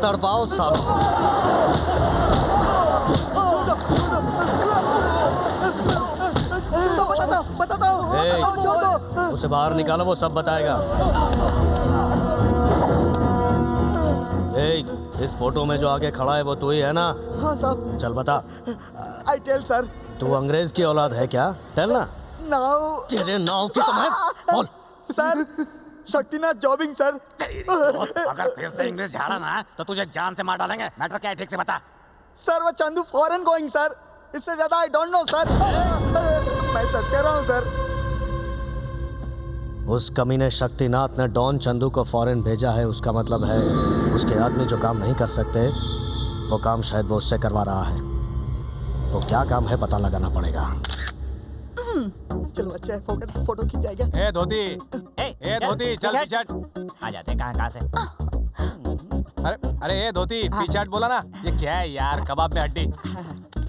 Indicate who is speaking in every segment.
Speaker 1: तड़पाओ सालों।
Speaker 2: बताता हूँ।
Speaker 1: उसे बाहर निकालो, वो सब बताएगा। इस फोटो में जो आगे खड़ा है वो तू ही है ना?
Speaker 2: हाँ साहब।
Speaker 1: चल बता।
Speaker 2: I tell sir.
Speaker 1: तू अंग्रेज की औलाद है क्या? टेल ना।
Speaker 2: नाउ
Speaker 1: तेरे नाव की तो मैं बोल।
Speaker 2: सर शक्तिनाथ जॉबिंग सर।
Speaker 3: अगर फिर से इंग्लिश झाड़ा ना तो तुझे जान से मार डालेंगे। मैटर क्या है ठीक से बता।
Speaker 2: सर वो चंदू फॉरेन गोइंग सर। इससे ज्यादा आई डोंट नो सर। मैं सच कह रहा हूँ सर।
Speaker 1: उस कमीने शक्तिनाथ ने डॉन चंदू को फॉरेन भेजा है। उसका मतलब है उसके आदमी जो काम नहीं कर सकते वो काम शायद वो उससे करवा रहा है। वो क्या काम है पता लगाना पड़ेगा।
Speaker 2: चलो अच्छा है, फोटो खींच जाएगा।
Speaker 3: ए धोती, ए धोती चल पीछे आ जाते। कहाँ से? अरे ए धोती पीछे हट बोला ना। ये क्या है यार, कबाब में हड्डी।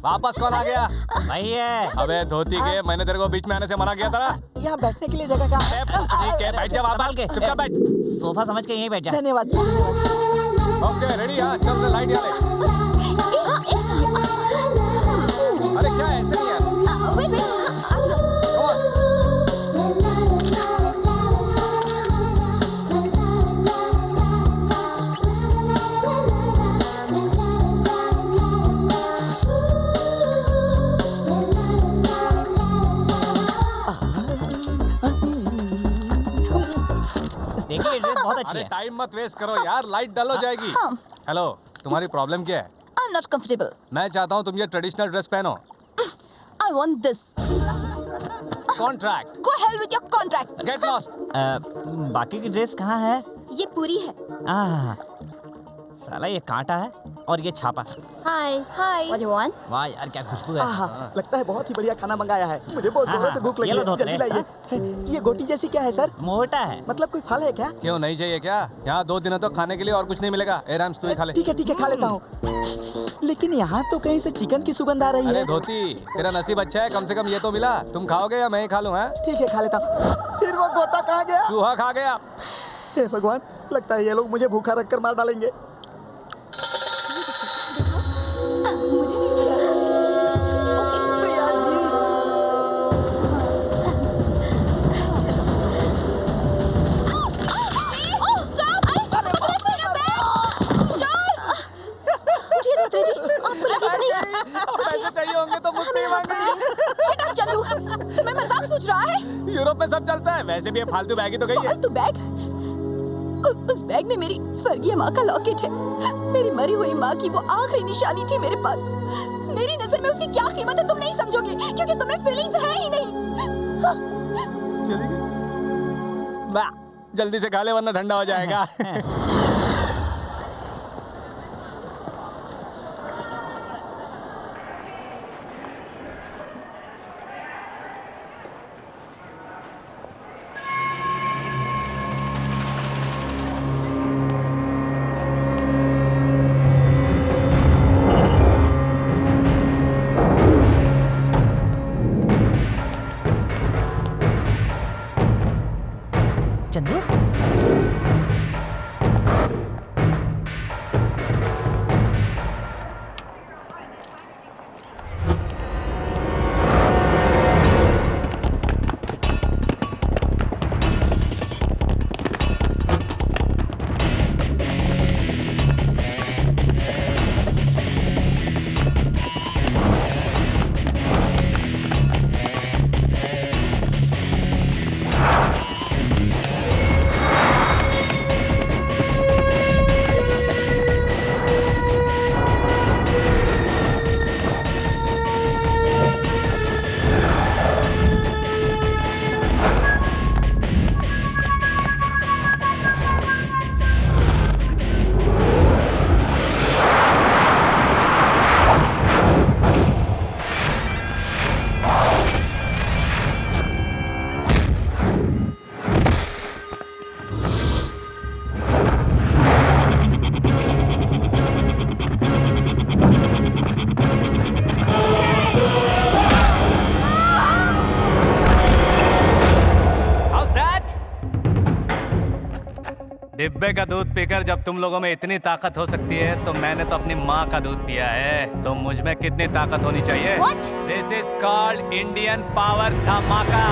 Speaker 3: वापस कौन आ गया? भाई है। अबे धोती के, मैंने तेरे को बीच में आने से मना किया था ना।
Speaker 2: यहाँ बैठने के लिए जगह कहाँ है?
Speaker 3: ठीक है बैठ जा वापस के। चुपचाप बैठ। सोफा समझ के यहीं बैठ जा।
Speaker 2: धन्यवाद।
Speaker 3: Okay ready. हाँ चल लाइट डाले। अरे क्या ऐसे नहीं यार।
Speaker 4: देखिए ये ड्रेस बहुत अच्छी
Speaker 3: अरे
Speaker 4: है।
Speaker 3: टाइम मत वेस्ट करो यार, लाइट डल हो जाएगी। हेलो, तुम्हारी प्रॉब्लम क्या है?
Speaker 5: I'm not comfortable.
Speaker 3: मैं चाहता हूँ तुम ये ट्रेडिशनल ड्रेस पहनो।
Speaker 5: I want this.
Speaker 3: Contract.
Speaker 5: Go hell with your contract.
Speaker 3: Get lost.
Speaker 4: बाकी की ड्रेस कहाँ है?
Speaker 5: ये पूरी है।
Speaker 4: साला ये कांटा है और ये छापा।
Speaker 5: Hi. Hi. What do you want?
Speaker 4: वाह यार क्या खुशबू है।
Speaker 2: लगता है बहुत ही बढ़िया खाना मंगाया है। मुझे बहुत जोरों से भूख लगी
Speaker 4: ये लो
Speaker 2: है।
Speaker 4: धोते
Speaker 2: जल्दी लाइए। ये गोटी जैसी क्या है सर?
Speaker 4: मोटा है।
Speaker 2: मतलब कोई फल है क्या?
Speaker 3: क्यों नहीं चाहिए क्या? यहाँ 2 दिनों तो खाने के लिए और कुछ नहीं मिलेगा। ए राम्स तू ही खा ले।
Speaker 2: ठीक है खा लेता हूँ। लेकिन यहाँ तो कहीं से चिकन की सुगंध आ रही
Speaker 3: अरे
Speaker 2: है।
Speaker 3: धोती, तेरा नसीब अच्छा है, कम से कम ये तो मिला। तुम खाओगे या मैं ही खा लूँ?
Speaker 2: ठीक है खा लेता हूँ। फिर वो गोटा कहाँ गया?
Speaker 3: चूहा खा गया।
Speaker 2: हे भगवान, लगता है ये लोग मुझे भूखा रखकर मार डालेंगे।
Speaker 5: मुझे नहीं पता।
Speaker 2: प्रिया जी।
Speaker 5: Oh, stop! उठिए धोत्रे जी, आपको लगी तो नहीं?
Speaker 3: पैसे चाहिए होंगे तो मुझसे ही मांगिए।
Speaker 5: Shut up, Chandu. तुम्हें मजाक सोच रहा है?
Speaker 3: यूरोप में सब चलता है। वैसे भी ये फालतू बैग ही तो गई है।
Speaker 5: फालतू बैग? उस बैग में मेरी स्वर्गीय माँ का लॉकेट है। मेरी मरी हुई माँ की वो आखिरी निशानी थी मेरे पास। मेरी नजर में उसकी क्या कीमत है तुम नहीं समझोगे, क्योंकि तुम्हें फीलिंग्स है ही नहीं।
Speaker 3: चली गई। जल्दी से खा ले वरना ठंडा हो जाएगा।
Speaker 4: चंदू
Speaker 3: डिब्बे का दूध पीकर जब तुम लोगों में इतनी ताकत हो सकती है तो मैंने तो अपनी माँ का दूध पिया है। तो मुझ में कितनी ताकत होनी चाहिए?
Speaker 5: What?
Speaker 3: This is called Indian power धमाका।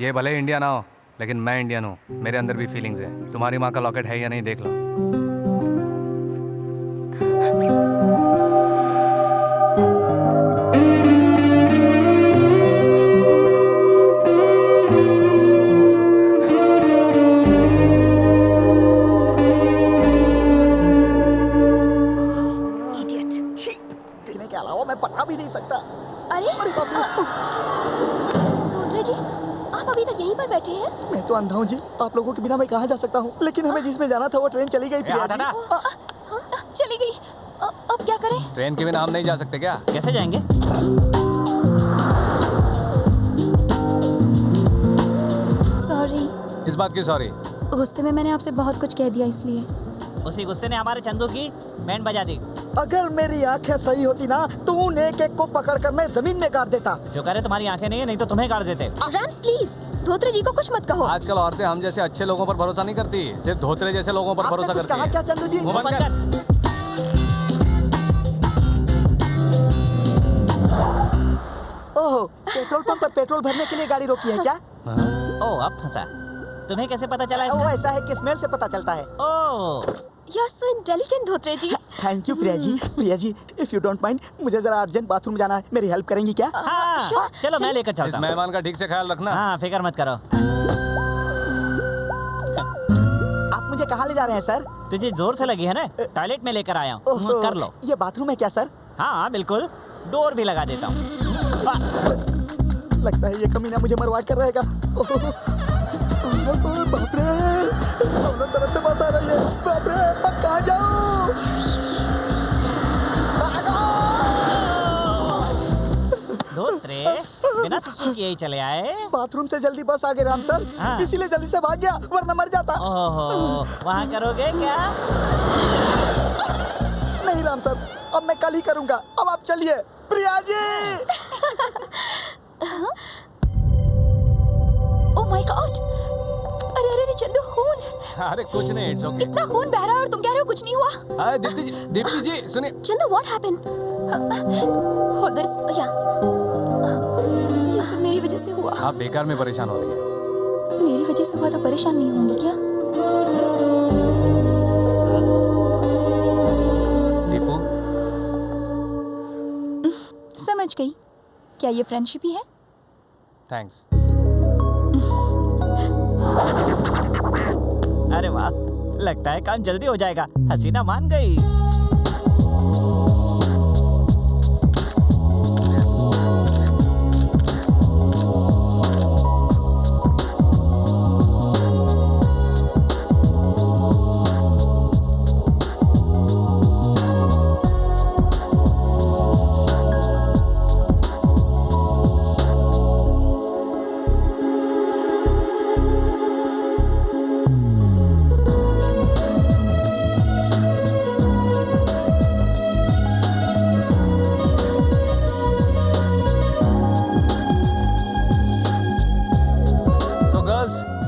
Speaker 3: ये भले इंडिया ना हो लेकिन मैं इंडियन हूँ। मेरे अंदर भी फीलिंग्स है। तुम्हारी माँ का लॉकेट है या नहीं देख लो।
Speaker 2: देखने के अलावा मैं पढ़ा भी नहीं सकता।
Speaker 5: अरे
Speaker 2: बाप रे।
Speaker 5: धोत्रे जी, आप अभी तक यहीं पर बैठे हैं?
Speaker 2: मैं तो अंधा हूँ जी, आप लोगों के बिना मैं कहाँ जा सकता हूँ। लेकिन हमें जिसमें जाना था वो ट्रेन चली गई। प्रिया जी।
Speaker 5: चली गई। अब क्या करें?
Speaker 3: ट्रेन के बिना हम नहीं जा सकते क्या?
Speaker 4: कैसे जाएंगे?
Speaker 5: सॉरी।
Speaker 3: इस बात की सॉरी?
Speaker 5: गुस्से में मैंने आपसे बहुत कुछ कह दिया इसलिए।
Speaker 4: उसी गुस्से ने हमारे चंदू की बैंड बजा दी।
Speaker 2: अगर मेरी आंखें सही होती ना तो उन एक एक को पकड़कर मैं जमीन में गाड़ देता।
Speaker 4: जो करे तुम्हारी आंखें नहीं है, नहीं तो तुम्हें गाड़ देते।
Speaker 5: रैम्स प्लीज, धोत्रे जी को कुछ मत कहो।
Speaker 3: आजकल औरतें हम जैसे अच्छे लोगों पर भरोसा नहीं करती, सिर्फ धोत्रे जैसे लोगों पर भरोसा
Speaker 2: आपने कुछ
Speaker 3: करती
Speaker 2: कहा
Speaker 3: है।
Speaker 2: क्या चंदू जी?
Speaker 3: मुंह बंद कर।
Speaker 2: ओह, पेट्रोल पंप पर पेट्रोल भरने के लिए गाड़ी रोकी है क्या?
Speaker 4: ओ, अब फंसा। तुम्हें कैसे पता चला
Speaker 2: वो
Speaker 4: इसका?
Speaker 2: ऐसा है कि स्मेल से पता चलता है।
Speaker 4: Oh,
Speaker 5: you are so intelligent Dhotre ji.
Speaker 2: Thank you Priya ji. Priya ji, if you don't mind, मुझे जरा अर्जेंट बाथरूम जाना है। मेरी हेल्प करेंगी क्या?
Speaker 4: हाँ,
Speaker 5: sure,
Speaker 4: चलो मैं लेकर
Speaker 3: इस
Speaker 4: चलता हूँ।
Speaker 3: मेहमान का ठीक से ख्याल रखना।
Speaker 4: हाँ, फिक्र मत करो।
Speaker 2: आप मुझे कहाँ ले जा रहे हैं सर?
Speaker 4: तुझे जोर से लगी है ना? टॉयलेट में लेकर आया हूँ।
Speaker 2: ओहो,
Speaker 4: कर लो।
Speaker 2: ये बाथरूम है क्या सर?
Speaker 4: हाँ बिल्कुल, डोर भी लगा देता हूँ।
Speaker 2: लगता है ये कमीना मुझे मरवा कर रहेगा। ओहो, बाप रे, दोनों तरफ से बस आ रही है। बाप रे, अब कहाँ जाऊँ? भागो!
Speaker 4: धोत्रे, बिना सुसु किए ही चले आए।
Speaker 2: बाथरूम से जल्दी बस आ गए राम सर,
Speaker 4: हाँ।
Speaker 2: इसीलिए जल्दी से भाग गया, वरना मर जाता।
Speaker 4: ओहो, वहाँ करोगे क्या?
Speaker 2: नहीं राम सर, अब मैं कल ही करूँगा। अब आप चलिए। Priya ji!
Speaker 5: Oh my God! अरे अरे अरे चंदू, खून!
Speaker 3: अरे कुछ नहीं, इट्स ओके।
Speaker 5: इतना खून बह रहा है और तुम कह रहे हो कुछ नहीं हुआ?
Speaker 3: अरे दीप्ति जी सुनिए।
Speaker 5: Chandu, what happened? Hold this. या ये सब मेरी वजह से हुआ।
Speaker 3: आप बेकार में परेशान हो रही है।
Speaker 5: मेरी वजह से हुआ तो परेशान नहीं होंगी क्या?
Speaker 3: दीपू,
Speaker 5: समझ गई। क्या ये फ्रेंडशिप ही है?
Speaker 3: थैंक्स।
Speaker 4: अरे वाह, लगता है काम जल्दी हो जाएगा। हसीना मान गई।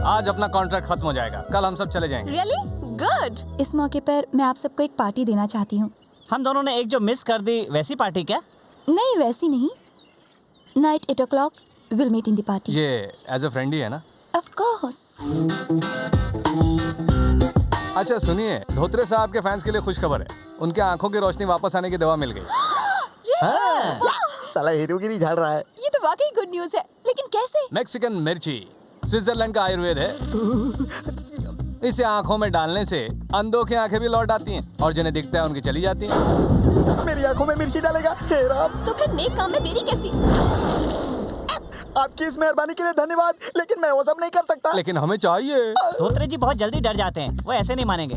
Speaker 3: आज अपना कॉन्ट्रैक्ट खत्म हो जाएगा, कल हम सब चले जाएंगे।
Speaker 5: रियली? गुड। इस मौके पर मैं आप सबको एक पार्टी देना चाहती हूँ।
Speaker 4: हम दोनों ने एक जो मिस कर दी वैसी पार्टी क्या?
Speaker 5: नहीं, वैसी नहीं। Night 8 o'clock will meet in the party.
Speaker 3: ये एज अ फ्रेंड ही है ना?
Speaker 5: Of course.
Speaker 3: अच्छा सुनिए, धोत्रे साहब के फैंस के लिए खुशखबर है, उनके आंखों की रोशनी वापस आने की दवा मिल गई।
Speaker 2: साला हीरोगिरी झाड़ रहा है।
Speaker 5: ये तो वाकई गुड न्यूज़ है, लेकिन कैसे?
Speaker 3: मैक्सिकन मिर्ची स्विट्जरलैंड का आयुर्वेद है। इसे आंखों में डालने से अंधों की आंखें भी लौट आती हैं और जिन्हें दिखता है उनकी चली जाती हैं।
Speaker 2: मेरी आंखों में मिर्ची डालेगा? हे राम,
Speaker 5: तो फिर नेक काम में देरी कैसी?
Speaker 2: आपकी इस मेहरबानी के लिए धन्यवाद, लेकिन मैं वो सब नहीं कर सकता।
Speaker 3: लेकिन हमें चाहिए।
Speaker 4: धोत्रे जी बहुत जल्दी डर जाते हैं, वो ऐसे नहीं मानेंगे,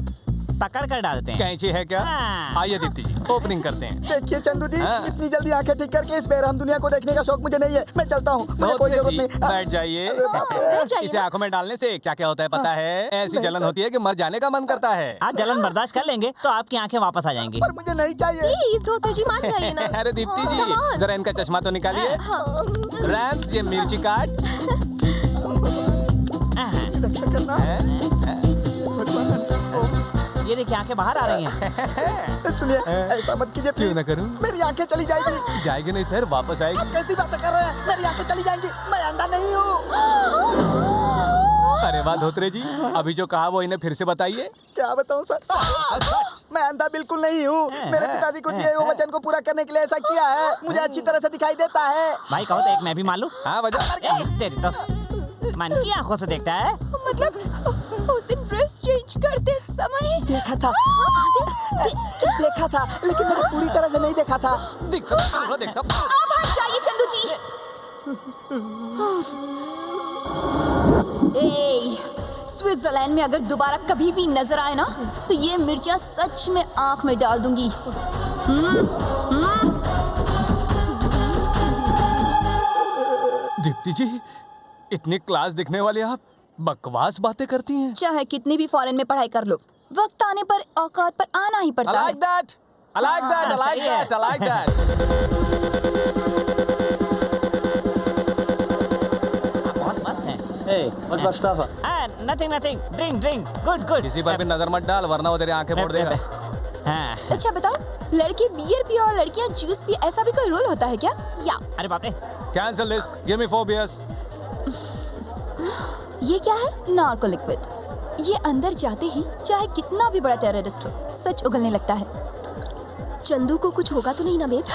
Speaker 4: पकड़ कर डालते हैं।
Speaker 3: कैंची है क्या?
Speaker 4: हाँ।
Speaker 3: आइए दीप्ति जी, ओपनिंग करते हैं।
Speaker 2: देखिए चंदू जी,
Speaker 3: हाँ।
Speaker 2: इतनी जल्दी आंखें ठीक करके इस बेरहम दुनिया को देखने का शौक मुझे नहीं है। मैं चलता हूँ, मुझे कोई
Speaker 3: धोत्रे
Speaker 2: जरूरत
Speaker 3: जी,
Speaker 2: नहीं।
Speaker 3: बैठ जाइए।
Speaker 5: जाइए
Speaker 3: इसे
Speaker 5: ना।
Speaker 3: आंखों में डालने से क्या क्या होता है पता है? ऐसी
Speaker 2: नहीं
Speaker 3: जलन
Speaker 2: सर।
Speaker 3: होती है कि मर जाने का मन करता है।
Speaker 4: आप जलन बर्दाश्त कर लेंगे तो आपकी आंखें वापस आ जाएंगी।
Speaker 2: पर मुझे नहीं चाहिए।
Speaker 5: प्लीज धोत्रे जी, मान जाइए ना।
Speaker 3: अरे दीप्ति
Speaker 5: हाँ,
Speaker 3: जी,
Speaker 5: come on।
Speaker 3: जरा इनका चश्मा तो निकालिए। रैम्स, ये मिर्ची काट
Speaker 2: रक्षा करना।
Speaker 4: ये देखिए आंखें बाहर आ रही हैं।
Speaker 2: सुनिए, ऐसा मत कीजिए
Speaker 3: क्यों
Speaker 2: प्लीज।
Speaker 3: ना करूं?
Speaker 2: मेरी आंखें चली जाएगी।
Speaker 3: जाएगी नहीं सर, वापस आएगी।
Speaker 2: आप कैसी बातें कर रहे हैं? मेरी आंखें चली जाएंगी। मैं अंधा नहीं हूँ।
Speaker 3: अरे वाह धोत्रे जी, अभी जो कहा वो इन्हें फिर से बताइए।
Speaker 2: क्या बताऊँ सर? मैं अंधा बिल्कुल नहीं हूँ। मेरे पिताजी को दिए हुए वचन को पूरा करने के लिए ऐसा किया है। मुझे अच्छी तरह से दिखाई देता है।
Speaker 4: भाई कहो तो एक मैं भी मान लूं।
Speaker 3: हाँ वजह
Speaker 4: तेरी तो मन की आंखों से देखता है।
Speaker 5: मतलब उस दिन ड्रेस चेंज करते समय
Speaker 2: देखा था, देखा था, लेकिन मैंने पूरी तरह से नहीं देखा था।
Speaker 3: दिखता दिखता।
Speaker 5: अब हट जाइए चंदू जी। ए, स्विट्जरलैंड में अगर दोबारा कभी भी नजर आए ना, तो ये मिर्चा सच में आंख में डाल दूंगी।
Speaker 3: दीप्ति जी, इतनी क्लास दिखने वाली आप बकवास बातें करती हैं।
Speaker 5: चाहे कितनी भी फॉरेन में पढ़ाई कर लो, वक्त आने पर औकात पर आना ही
Speaker 3: I
Speaker 5: पड़ता है।
Speaker 3: like that. I like that. I like
Speaker 4: सही है।
Speaker 3: that. I like that.
Speaker 4: बहुत मस्त है।
Speaker 1: Hey, what's my stuff?
Speaker 4: Nothing nothing, drink drink, good good.
Speaker 3: किसी पर भी नजर मत डाल वरना वो तेरी आंखें फोड़ देगा।
Speaker 4: हाँ।
Speaker 5: अच्छा बताओ, लड़के बियर पिए और लड़कियां जूस पिए, ऐसा भी कोई रूल होता है क्या? या
Speaker 4: अरे बाप रे।
Speaker 3: Cancel this. Give me 4 beers.
Speaker 5: ये क्या है? Narco liquid. ये अंदर जाते ही चाहे कितना भी बड़ा टेररिस्ट हो, सच उगलने लगता है। चंदू को कुछ होगा तो नहीं ना बेब?